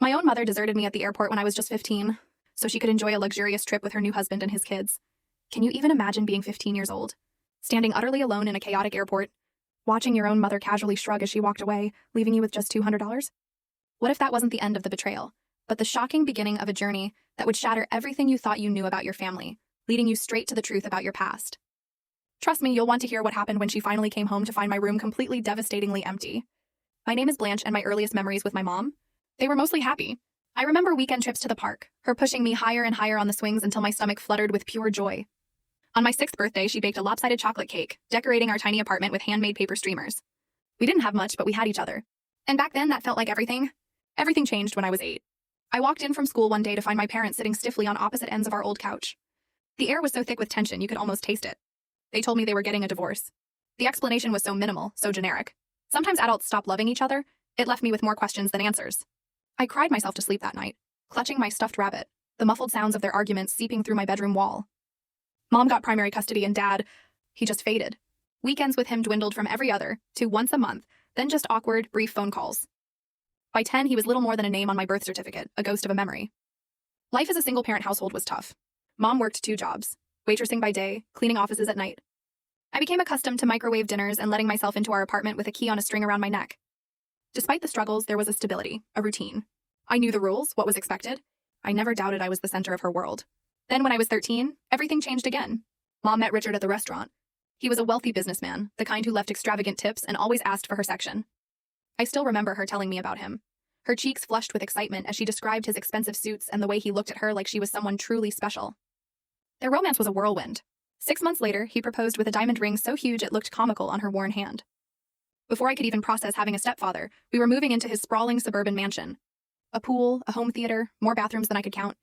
My own mother deserted me at the airport when I was just 15, so she could enjoy a luxurious trip with her new husband and his kids. Can you even imagine being 15 years old? Standing utterly alone in a chaotic airport, watching your own mother casually shrug as she walked away, leaving you with just $200? What if that wasn't the end of the betrayal, but the shocking beginning of a journey that would shatter everything you thought you knew about your family, leading you straight to the truth about your past? Trust me, you'll want to hear what happened when she finally came home to find my room completely devastatingly empty. My name is Blanche, and my earliest memories with my mom, they were mostly happy. I remember weekend trips to the park, her pushing me higher and higher on the swings until my stomach fluttered with pure joy. On my 6th birthday, she baked a lopsided chocolate cake, decorating our tiny apartment with handmade paper streamers. We didn't have much, but we had each other. And back then, that felt like everything. Everything changed when I was 8. I walked in from school one day to find my parents sitting stiffly on opposite ends of our old couch. The air was so thick with tension you could almost taste it. They told me they were getting a divorce. The explanation was so minimal, so generic. Sometimes adults stop loving each other. It left me with more questions than answers. I cried myself to sleep that night, clutching my stuffed rabbit, the muffled sounds of their arguments seeping through my bedroom wall. Mom got primary custody and Dad, he just faded. Weekends with him dwindled from every other to once a month, then just awkward, brief phone calls. By 10, he was little more than a name on my birth certificate, a ghost of a memory. Life as a single-parent household was tough. Mom worked 2 jobs, waitressing by day, cleaning offices at night. I became accustomed to microwave dinners and letting myself into our apartment with a key on a string around my neck. Despite the struggles, there was a stability, a routine. I knew the rules, what was expected. I never doubted I was the center of her world. Then when I was 13, everything changed again. Mom met Richard at the restaurant. He was a wealthy businessman, the kind who left extravagant tips and always asked for her section. I still remember her telling me about him. Her cheeks flushed with excitement as she described his expensive suits and the way he looked at her like she was someone truly special. Their romance was a whirlwind. 6 months later, he proposed with a diamond ring so huge it looked comical on her worn hand. Before I could even process having a stepfather, we were moving into his sprawling suburban mansion. A pool, a home theater, more bathrooms than I could count.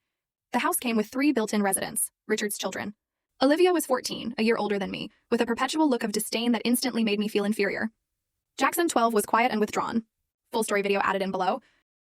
The house came with 3 built-in residents, Richard's children. Olivia was 14, a year older than me, with a perpetual look of disdain that instantly made me feel inferior. Jackson, 12, was quiet and withdrawn. Full story video added in below.